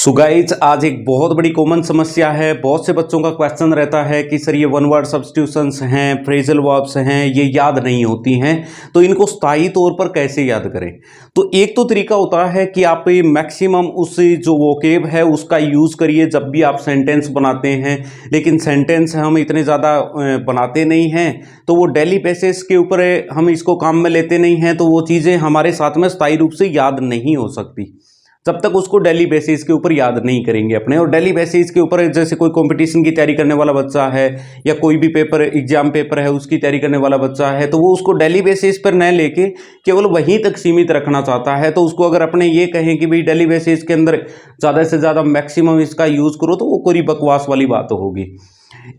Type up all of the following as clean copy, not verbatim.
So guys आज एक बहुत बड़ी कॉमन समस्या है। बहुत से बच्चों का क्वेश्चन रहता है कि सर ये वन वर्ड सब्स्टिट्यूशंस हैं, फ्रेजल वर्ब्स हैं, ये याद नहीं होती हैं, तो इनको स्थायी तौर पर कैसे याद करें। तो एक तो तरीका होता है कि आप मैक्सिमम उस जो वोकेब है उसका यूज़ करिए जब भी आप सेंटेंस बनाते हैं। लेकिन सेंटेंस हम इतने ज़्यादा बनाते नहीं हैं, तो वो डेली बेसिस के ऊपर हम इसको काम में लेते नहीं हैं, तो वो चीज़ें हमारे साथ में स्थायी रूप से याद नहीं हो सकती जब तक उसको डेली बेसिस के ऊपर याद नहीं करेंगे अपने। और डेली बेसिस के ऊपर जैसे कोई कंपटीशन की तैयारी करने वाला बच्चा है या कोई भी पेपर एग्जाम पेपर है उसकी तैयारी करने वाला बच्चा है, तो वो उसको डेली बेसिस पर न लेके केवल वहीं तक सीमित रखना चाहता है। तो उसको अगर अपने ये कहें कि भाई डेली बेसिस के अंदर ज़्यादा से ज़्यादा मैक्सिमम इसका यूज़ करो, तो वो कोई बकवास वाली बात होगी।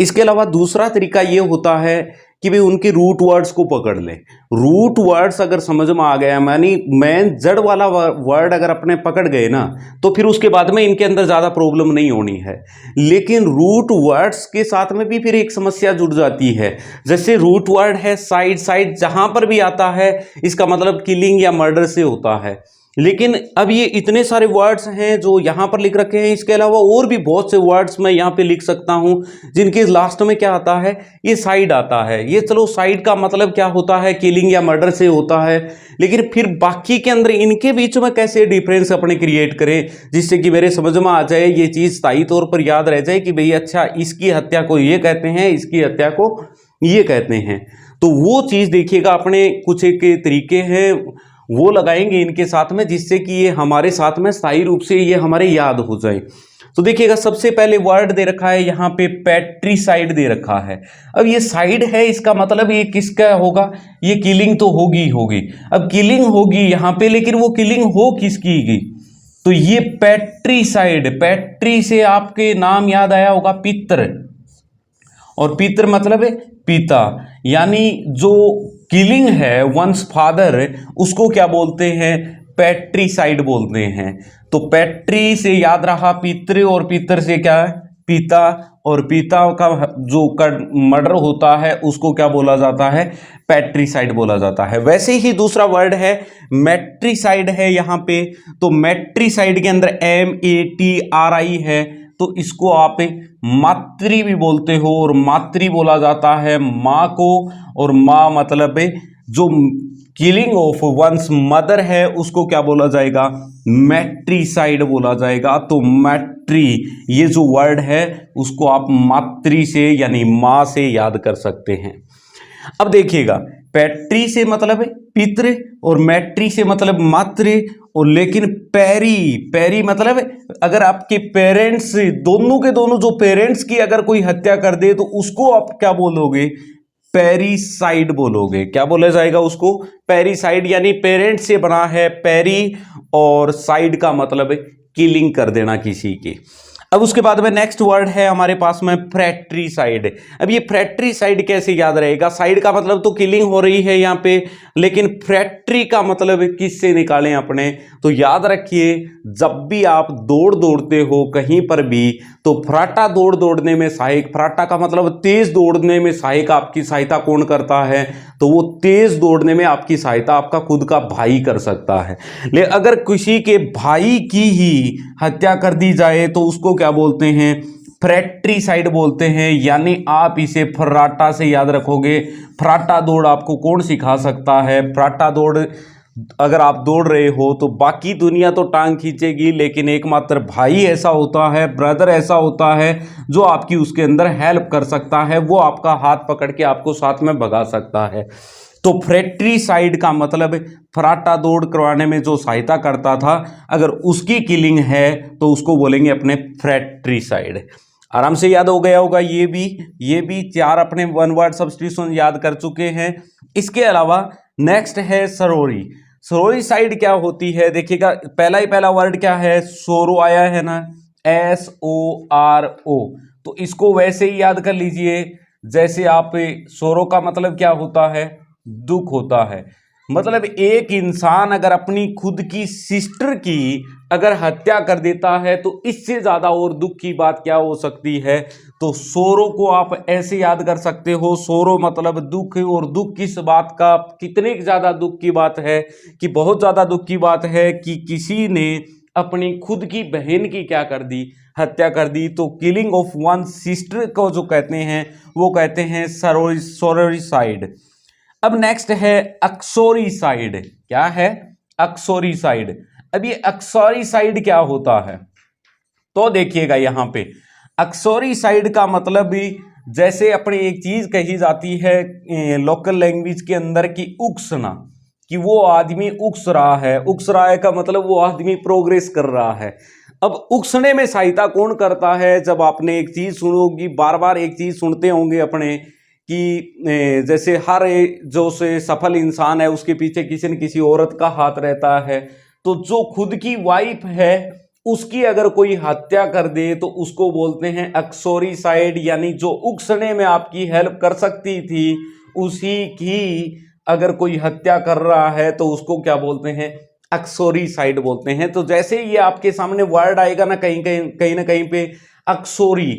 इसके अलावा दूसरा तरीका ये होता है कि भाई उनके रूट वर्ड्स को पकड़ लें। रूट वर्ड्स अगर समझ में आ गया, यानी मैं जड़ वाला वर्ड अगर अपने पकड़ गए ना, तो फिर उसके बाद में इनके अंदर ज़्यादा प्रॉब्लम नहीं होनी है। लेकिन रूट वर्ड्स के साथ में भी फिर एक समस्या जुड़ जाती है। जैसे रूट वर्ड है साइड, साइड जहाँ पर भी आता है इसका मतलब किलिंग या मर्डर से होता है। लेकिन अब ये इतने सारे वर्ड्स हैं जो यहाँ पर लिख रखे हैं, इसके अलावा और भी बहुत से वर्ड्स मैं यहाँ पे लिख सकता हूँ जिनके लास्ट में क्या आता है, ये साइड आता है। ये चलो साइड का मतलब क्या होता है, किलिंग या मर्डर से होता है। लेकिन फिर बाकी के अंदर इनके बीच में कैसे डिफरेंस अपने क्रिएट करें जिससे कि मेरे समझ में आ जाए, ये चीज़ स्थायी तौर पर याद रह जाए कि भाई अच्छा इसकी हत्या को ये कहते हैं, इसकी हत्या को ये कहते हैं। तो वो चीज़ देखिएगा, अपने कुछ एक तरीके हैं वो लगाएंगे इनके साथ में जिससे कि ये हमारे साथ में स्थायी रूप से ये हमारे याद हो जाए। तो देखिएगा सबसे पहले वर्ड दे रखा है यहाँ पे पैट्रीसाइड दे रखा है। अब ये साइड है, इसका मतलब ये किसका होगा, ये किलिंग तो होगी होगी। अब किलिंग होगी यहाँ पे, लेकिन वो किलिंग हो किसकी गई, तो ये पैट्रीसाइड, पैट्री से आपके नाम याद आया होगा पितर, और पितर मतलब है पिता, यानी जो किलिंग है वंस फादर उसको क्या बोलते हैं, पैट्रीसाइड बोलते हैं। तो पैट्री से याद रहा पितृ, और पितर से क्या है पिता, और पिता का जो मर्डर होता है उसको क्या बोला जाता है, पैट्रीसाइड बोला जाता है। वैसे ही दूसरा वर्ड है मैट्रीसाइड है यहाँ पे। तो मैट्रीसाइड के अंदर MATRI है, तो इसको आप मातृ भी बोलते हो, और मातृ बोला जाता है माँ को, और माँ मतलब जो किलिंग ऑफ वंस मदर है उसको क्या बोला जाएगा, मैट्रीसाइड बोला जाएगा। तो मैट्री ये जो वर्ड है उसको आप मातृ से यानी माँ से याद कर सकते हैं। अब देखिएगा पैट्री से मतलब पितृ और मैट्री से मतलब मातृ, और लेकिन पैरी, पैरी मतलब अगर आपके पेरेंट्स दोनों के दोनों जो पेरेंट्स की अगर कोई हत्या कर दे तो उसको आप क्या बोलोगे, पैरीसाइड बोलोगे। क्या बोला जाएगा उसको, पैरीसाइड, यानी पेरेंट्स से बना है पैरी, और साइड का मतलब किलिंग कर देना किसी की। अब उसके बाद में नेक्स्ट वर्ड है हमारे पास में फ्रैट्रीसाइड। अब ये फ्रैट्रीसाइड कैसे याद रहेगा, साइड का मतलब तो किलिंग हो रही है यहाँ पे, लेकिन फ्रैट्री का मतलब किससे निकालें अपने। तो याद रखिए जब भी आप दौड़ते हो कहीं पर भी, तो फराटा दौड़ने में सहायक, फराटा का मतलब तेज दौड़ने में सहायक आपकी सहायता कौन करता है, तो वो तेज दौड़ने में आपकी सहायता आपका खुद का भाई कर सकता है। ले अगर किसी के भाई की ही हत्या कर दी जाए तो उसको क्या बोलते हैं, फ्रैट्रीसाइड बोलते हैं। यानी आप इसे फर्राटा से याद रखोगे। फर्राटा दौड़ आपको कौन सिखा सकता है, फर्राटा दौड़ अगर आप दौड़ रहे हो तो बाकी दुनिया तो टांग खींचेगी, लेकिन एकमात्र भाई ऐसा होता है, ब्रदर ऐसा होता है जो आपकी उसके अंदर हेल्प कर सकता है, वो आपका हाथ पकड़ के आपको साथ में भगा सकता है। तो फ्रैट्रीसाइड का मतलब फराटा दौड़ करवाने में जो सहायता करता था, अगर उसकी किलिंग है तो उसको बोलेंगे अपने फ्रैट्रीसाइड। आराम से याद हो गया होगा। ये भी चार अपने वन वर्ड सब्स्टिट्यूशन याद कर चुके हैं। इसके अलावा नेक्स्ट है सरोरी। सरोरी साइड क्या होती है, देखिएगा पहला वर्ड क्या है, सोरो आया है ना, SORO। तो इसको वैसे ही याद कर लीजिए जैसे आप, सोरो का मतलब क्या होता है, दुख होता है। मतलब एक इंसान अगर अपनी खुद की सिस्टर की अगर हत्या कर देता है तो इससे ज़्यादा और दुख की बात क्या हो सकती है। तो सोरो को आप ऐसे याद कर सकते हो, सोरो मतलब दुख, और दुख किस बात का, कितने ज़्यादा दुख की बात है कि बहुत ज़्यादा दुख की बात है कि किसी ने अपनी खुद की बहन की क्या कर दी, हत्या कर दी। तो किलिंग ऑफ वन सिस्टर को जो कहते हैं वो कहते हैं सोरोरिसाइड। अब नेक्स्ट है अक्सोरिसाइड। क्या है? अक्सोरिसाइड। अब ये अक्सोरिसाइड क्या होता है तो देखिएगा यहां पे अक्सोरिसाइड का मतलब भी जैसे अपनी एक चीज कही जाती है लोकल लैंग्वेज के अंदर की उकसना, कि वो आदमी उकस रहा है। उकस रहा है का मतलब वो आदमी प्रोग्रेस कर रहा है। अब उकसने में सहायता कौन करता है? जब आपने एक चीज सुनोगी, बार बार एक चीज सुनते होंगे अपने कि जैसे हर जो से सफल इंसान है उसके पीछे किसी न किसी औरत का हाथ रहता है। तो जो खुद की वाइफ है उसकी अगर कोई हत्या कर दे तो उसको बोलते हैं अक्सोरिसाइड, यानी जो उकसने में आपकी हेल्प कर सकती थी उसी की अगर कोई हत्या कर रहा है तो उसको क्या बोलते हैं? अक्सोरिसाइड बोलते हैं। तो जैसे ये आपके सामने वर्ड आएगा ना कहीं ना कहीं पे अक्सोरी,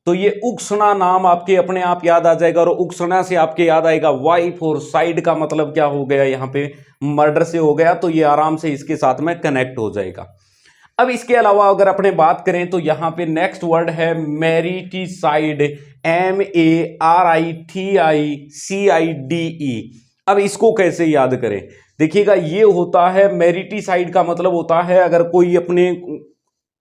तो ये उकसना नाम आपके अपने आप याद आ जाएगा, और उकसना से आपके याद आएगा वाइफ, और साइड का मतलब क्या हो गया यहाँ पे? मर्डर से हो गया। तो ये आराम से इसके साथ में कनेक्ट हो जाएगा। अब इसके अलावा अगर अपने बात करें तो यहाँ पे नेक्स्ट वर्ड है मैरिटिसाइड। MARITICIDE। अब इसको कैसे याद करें? देखिएगा ये होता है मैरिटिसाइड का मतलब होता है अगर कोई अपने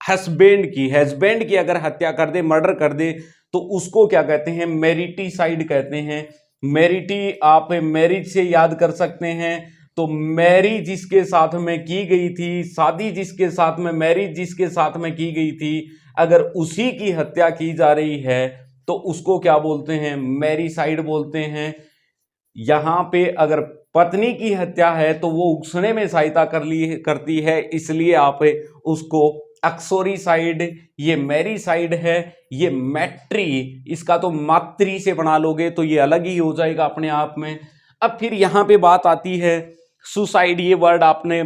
हस्बैंड की अगर हत्या कर दे, मर्डर कर दे, तो उसको क्या कहते हैं? मैरिटिसाइड कहते हैं। मैरिटी आप मैरिज से याद कर सकते हैं। तो मैरी जिसके साथ में की गई थी, शादी जिसके साथ में, मैरिज जिसके साथ में की गई थी, अगर उसी की हत्या की जा रही है तो उसको क्या बोलते हैं? मैरिसाइड बोलते हैं। यहां पे अगर पत्नी की हत्या है तो वो उकसने में सहायता करती है, इसलिए आप उसको अक्सोरिसाइड, ये मैरिसाइड है। ये मैट्री, इसका तो मातृ से बना लोगे तो ये अलग ही हो जाएगा अपने आप में। अब फिर यहां पे बात आती है सुसाइड। ये वर्ड आपने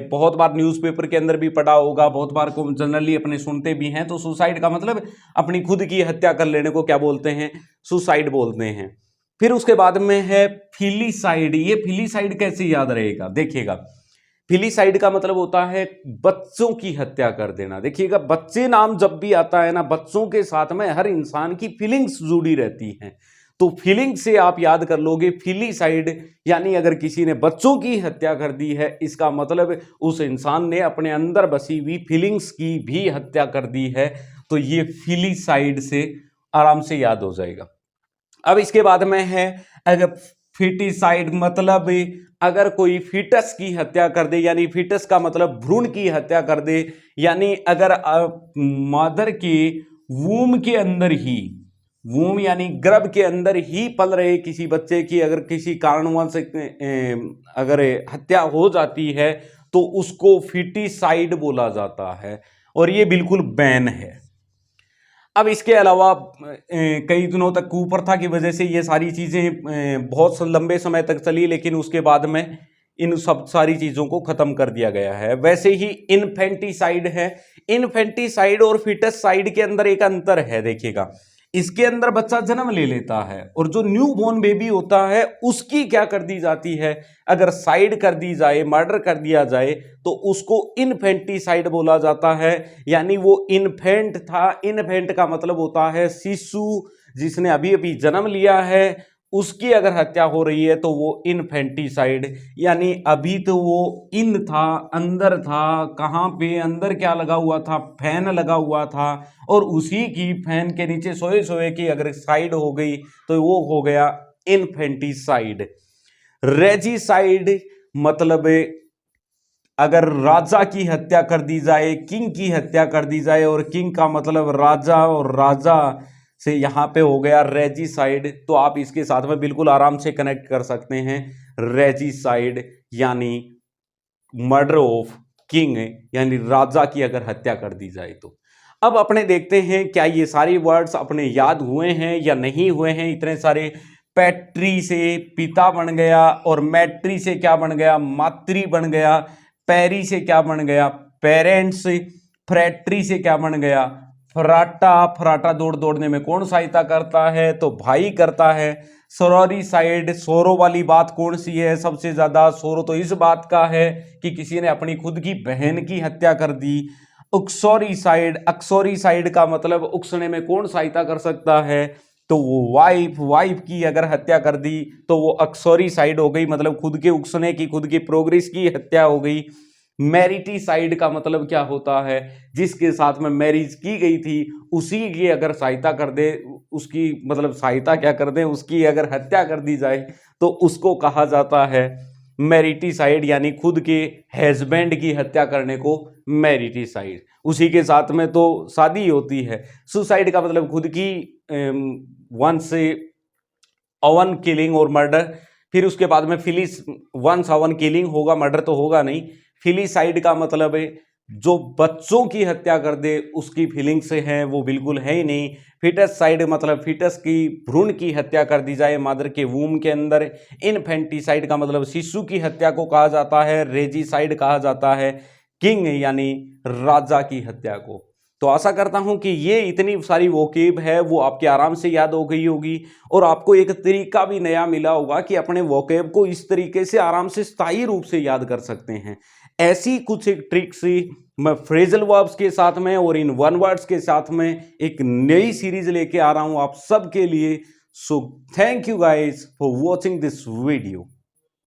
बहुत बार न्यूज़पेपर के अंदर भी पढ़ा होगा, बहुत बार को जनरली अपने सुनते भी हैं। तो सुसाइड का मतलब अपनी खुद की हत्या कर लेने को क्या बोलते हैं? सुसाइड बोलते हैं। फिर उसके बाद में है फिलिसाइड। ये फिलिसाइड कैसे याद रहेगा? देखिएगा फिलिसाइड का मतलब होता है बच्चों की हत्या कर देना। देखिएगा बच्चे नाम जब भी आता है ना, बच्चों के साथ में हर इंसान की फीलिंग्स जुड़ी रहती हैं। तो फीलिंग से आप याद कर लोगे फिलिसाइड, यानी अगर किसी ने बच्चों की हत्या कर दी है, इसका मतलब उस इंसान ने अपने अंदर बसी हुई फीलिंग्स की भी हत्या कर दी है। तो ये फिलिसाइड से आराम से याद हो जाएगा। अब इसके बाद में है अगर फिटिसाइड, मतलब अगर कोई फीटस की हत्या कर दे, यानी फीटस का मतलब भ्रूण की हत्या कर दे, यानी अगर मदर के वूम के अंदर ही, वूम यानी गर्भ के अंदर ही पल रहे किसी बच्चे की अगर किसी कारणवश अगर हत्या हो जाती है तो उसको फिटिसाइड बोला जाता है, और ये बिल्कुल बैन है। अब इसके अलावा कई दिनों तक कुप्रथा की वजह से ये सारी चीज़ें बहुत लंबे समय तक चली, लेकिन उसके बाद में इन सब सारी चीज़ों को ख़त्म कर दिया गया है। वैसे ही इन्फेंटिसाइड है। इन्फेंटिसाइड और फिटसाइड के अंदर एक अंतर है। देखिएगा इसके अंदर बच्चा जन्म ले लेता है, और जो न्यू बॉर्न बेबी होता है उसकी क्या कर दी जाती है? अगर साइड कर दी जाए, मर्डर कर दिया जाए, तो उसको इन्फेंटिसाइड बोला जाता है। यानी वो इन्फेंट था, इन्फेंट का मतलब होता है शिशु, जिसने अभी अभी जन्म लिया है, उसकी अगर हत्या हो रही है तो वो इन्फेंटिसाइड। यानी अभी तो वो इन था, अंदर था, कहाँ पे अंदर क्या लगा हुआ था? फैन लगा हुआ था, और उसी की फैन के नीचे सोए सोए की अगर साइड हो गई तो वो हो गया इन्फेंटिसाइड। रेजिसाइड मतलब अगर राजा की हत्या कर दी जाए, किंग की हत्या कर दी जाए, और किंग का मतलब राजा, और राजा से यहाँ पे हो गया रेजिसाइड, तो आप इसके साथ में बिल्कुल आराम से कनेक्ट कर सकते हैं। रेजिसाइड यानी मर्डर ऑफ किंग, यानी राजा की अगर हत्या कर दी जाए तो। अब अपने देखते हैं क्या ये सारे वर्ड्स अपने याद हुए हैं या नहीं हुए हैं। इतने सारे, पैट्री से पिता बन गया, और मैट्री से क्या बन गया? मातृ बन गया। पैरी से क्या बन गया? पेरेंट्स। फ्रैट्री से क्या बन गया? फराटा, फराटा दौड़ने में कौन सहायता करता है? तो भाई करता है। सॉरी साइड, सोरो वाली बात कौन सी है सबसे ज्यादा? सोरो तो इस बात का है कि किसी ने अपनी खुद की बहन की हत्या कर दी। उक्सोरीसाइड, अक्सोरीसाइड का मतलब उकसने में कौन सहायता कर सकता है? तो वो वाइफ की अगर हत्या कर दी तो वो अक्सोरीसाइड हो गई, मतलब खुद के उकसने की, खुद की प्रोग्रेस की हत्या हो गई। मैरिटीसाइड का मतलब क्या होता है? जिसके साथ में मैरिज की गई थी उसी की अगर सहायता कर दे, उसकी मतलब सहायता क्या कर दे, उसकी अगर हत्या कर दी जाए तो उसको कहा जाता है मैरिटीसाइड, यानी खुद के हस्बैंड की हत्या करने को मैरिटीसाइड। उसी के साथ में तो शादी होती है। सुसाइड का मतलब खुद की वन से अवन किलिंग और मर्डर। फिर उसके बाद में फिलिस, वंस अवन किलिंग होगा, मर्डर तो होगा नहीं। फिलिसाइड का मतलब है जो बच्चों की हत्या कर दे, उसकी फीलिंग से है वो बिल्कुल है ही नहीं। फिटस साइड मतलब फिटस की, भ्रूण की हत्या कर दी जाए मादर के वूम के अंदर। इनफेंटिसाइड का मतलब शिशु की हत्या को कहा जाता है। रेजिसाइड कहा जाता है किंग यानी राजा की हत्या को। तो आशा करता हूं कि ये इतनी सारी वोकेब है वो आपके आराम से याद हो गई होगी, और आपको एक तरीका भी नया मिला होगा कि अपने वोकेब को इस तरीके से आराम से स्थायी रूप से याद कर सकते हैं। ऐसी कुछ एक ट्रिक्स मैं फ्रेजल वर्ब्स के साथ में और इन वन वर्ड्स के साथ में एक नई सीरीज लेके आ रहा हूं आप सबके लिए। So thank you guys for watching this video.